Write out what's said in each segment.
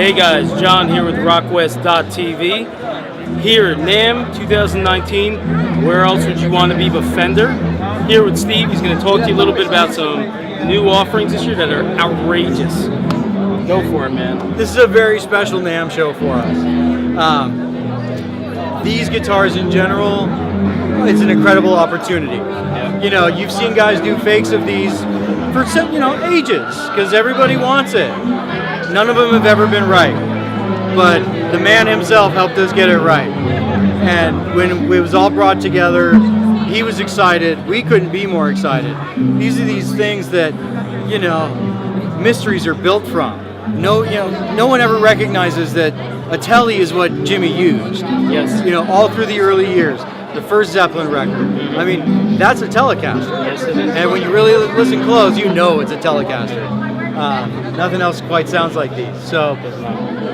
Hey guys, John here with rockwest.tv. Here at NAMM 2019. Where else would you want to be but Fender? Here with Steve. He's going to talk to you a little bit about some new offerings this year that are outrageous. Go for it, man. This is a very special NAMM show for us. These guitars in general, it's an incredible opportunity. Yeah. You know, you've seen guys do fakes of these for ages, because everybody wants it. None of them have ever been right, but the man himself helped us get it right. And when it was all brought together, he was excited. We couldn't be more excited. These are these things that, mysteries are built from. No one ever recognizes that a Tele is what Jimmy used. Yes. All through the early years. The first Zeppelin record. I mean, that's a Telecaster. Yes, it is. And when you really listen close, you know it's a Telecaster. Nothing else quite sounds like these. So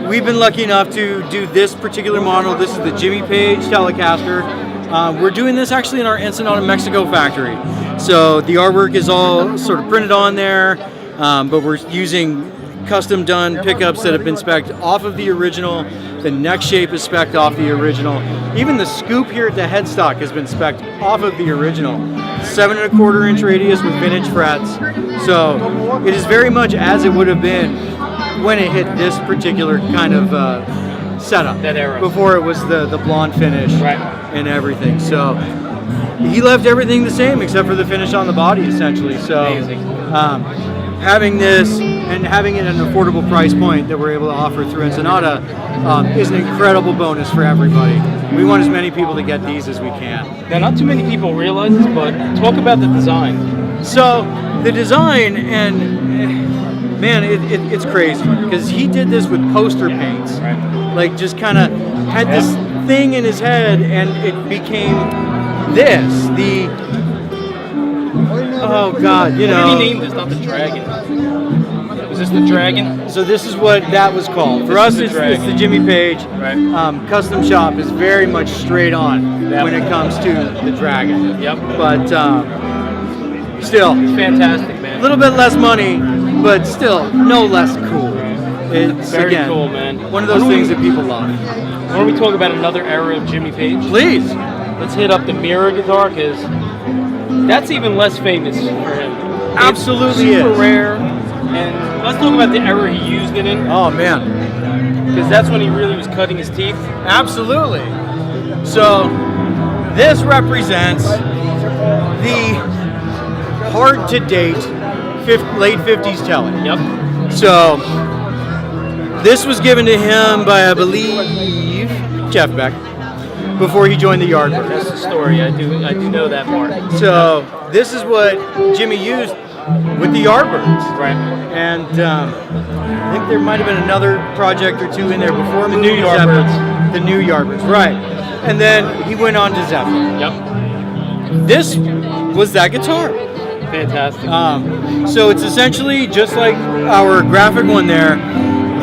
we've been lucky enough to do this particular model. This is the Jimmy Page Telecaster. We're doing this actually in our Ensenada, Mexico factory. So the artwork is all sort of printed on there, but we're using custom done pickups that have been spec'd off of the original. The neck shape is spec'd off the original. Even the scoop here at the headstock has been spec'd off of the original. 7 1/4 inch radius with vintage frets. So it is very much as it would have been when it hit this particular kind of setup. That era. Before it was the blonde finish, right, and everything. So he left everything the same except for the finish on the body, essentially. So having this and having it at an affordable price point that we're able to offer through Ensenada is an incredible bonus for everybody. We want as many people to get these as we can. Now, not too many people realize this, but talk about the design. So the design, and man, it's crazy because he did this with poster paints. Right. Like just kind of had this thing in his head, and it became this. Oh God, What did he name this? Not the Dragon. Was this the Dragon? So this is what that was called. For us, it's the Jimmy Page. Right. Custom shop is very much straight on when it comes to the Dragon. Yep. But still, It's fantastic, man. a little bit less money, but still no less cool. It's Very again cool, man. one of those things that people love. Why don't we talk about another era of Jimmy Page? Please. Let's hit up the mirror guitar, because that's even less famous for him. Absolutely It's super is. rare. And let's talk about the era he used it in, Oh man. because that's when he really was cutting his teeth. Absolutely. So this represents the hard-to-date late 50s Tele. Yep. So this was given to him by, I believe, Jeff Beck before he joined the Yardbirds. That's the story. I do know that part. So this is what Jimmy used with the Yardbirds. Right. And I think there might have been another project or two in there before The new moving to Yardbirds. Zeppelin. The new Yardbirds, right. And then he went on to Zeppelin. Yep. This was that guitar. Fantastic. So it's essentially just like our graphic one there.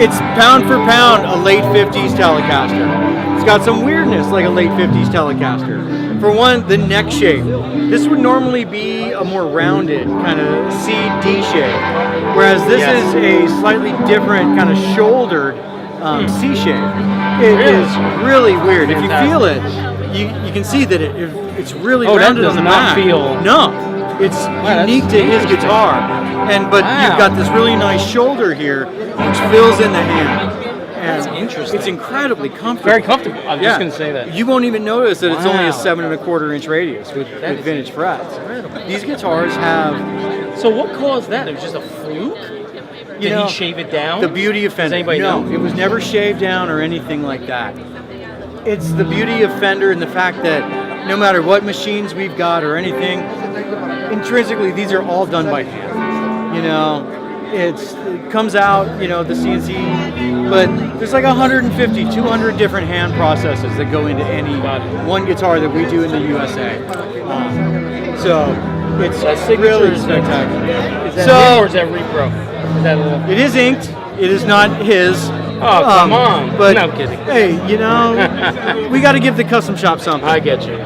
It's pound for pound a late 50s Telecaster. It's got some weirdness like a late 50s Telecaster. For one, the neck shape. This would normally be a more rounded kind of C-D shape, whereas this is a slightly different kind of shouldered C shape. It is really weird. If you feel it, you can see that it's really rounded on the back. No, it's unique to his guitar. But you've got this really nice shoulder here, which fills in the hand. That's interesting. It's incredibly comfortable. Very comfortable. I was just going to say that. You won't even notice that it's only a 7 1/4 inch radius with vintage frets. Incredible. These guitars have. So what caused that? It was just a fluke? Did he shave it down? The beauty of Fender. Does anybody know? It was never shaved down or anything like that. It's the beauty of Fender and the fact that no matter what machines we've got or anything, intrinsically these are all done by hand. It comes out, the CNC, but there's like 150, 200 different hand processes that go into any one guitar that we do in the USA. So it's really spectacular. Is that him or is that repro? Is that a little... It is inked. It is not his. Oh, come on. But, no, I'm kidding. Hey, we got to give the custom shop something. I get you.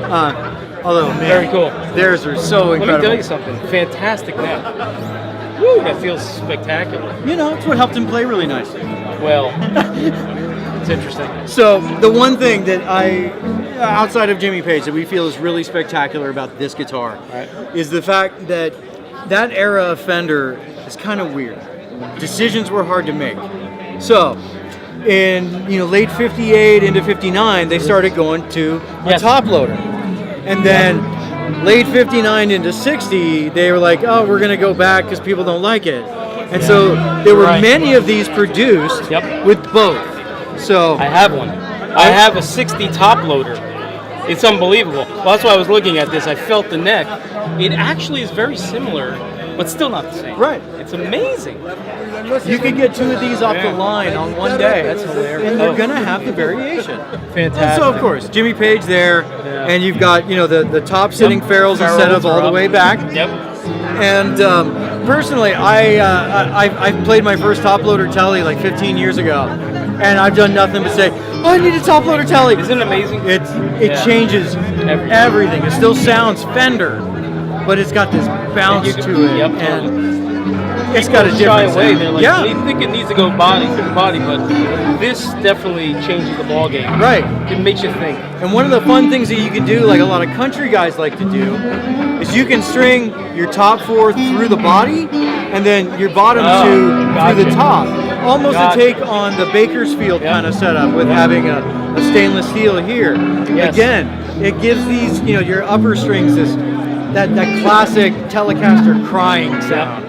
Although, man, very cool. Theirs are so incredible. Let me tell you something. Fantastic neck. Woo, that feels spectacular. It's what helped him play really nicely. Well, it's interesting. So the one thing that outside of Jimmy Page, that we feel is really spectacular about this guitar is the fact that that era of Fender is kind of weird. Decisions were hard to make. So in late '58 into '59, they started going to a top loader, and then late '59 into '60, they were like, oh, we're going to go back because people don't like it. And so there were many of these produced with both. So I have one. I have a '60 top loader. It's unbelievable. Well, that's why I was looking at this. I felt the neck. It actually is very similar, but still not the same. Right. It's amazing. You could get two of these off the line on one day. That's hilarious. And they're going to have the variation. Fantastic. And so, of course, Jimmy Page there, and you've got, the top sitting ferrules and setups all the way back. Yep. And personally, I played my first top loader Tele like 15 years ago, and I've done nothing but say, oh, I need a top loader Tele. Isn't it amazing? It changes everything. It still sounds Fender, but it's got this bounce to it. Yep. And it's got a different sound. They're like, yeah. they think it needs to go body to the body, but this definitely changes the ball game. Right. It makes you think. And one of the fun things that you can do, like a lot of country guys like to do, is you can string your top four through the body, and then your bottom two through the top. Almost a take on the Bakersfield kind of setup with having a stainless steel here. Yes. Again, it gives these, your upper strings that classic Telecaster crying sound.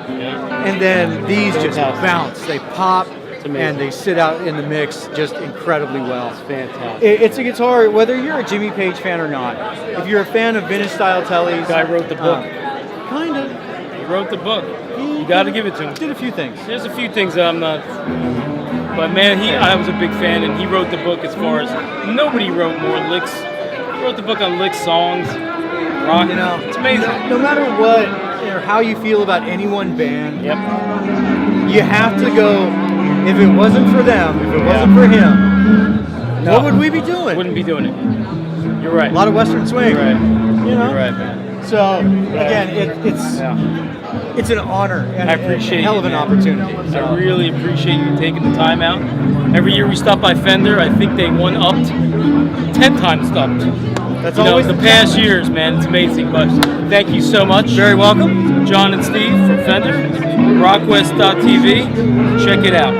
And then these just bounce, they pop, and they sit out in the mix just incredibly well. It's fantastic. It's a guitar, whether you're a Jimmy Page fan or not. If you're a fan of vintage style Teles, The guy wrote the book. Kind of. He wrote the book. You got to give it to him. Did a few things. There's a few things that I'm not, but man, I was a big fan, and he wrote the book as far as nobody wrote more licks. He wrote the book on lick songs, rock. It's amazing. No matter what or how you feel about any one band, you have to go. If it wasn't for them, if it wasn't for him, what would we be doing? Wouldn't be doing it. You're right. A lot of Western swing. You're right. You're right, man. So again, it's an honor and I appreciate a hell of an opportunity. So. I really appreciate you taking the time out. Every year we stop by Fender, I think they one-upped, 10 times upped. That's always the past years, man. It's amazing. But thank you so much. Very welcome. John and Steve from Fender, rockwest.tv. Check it out.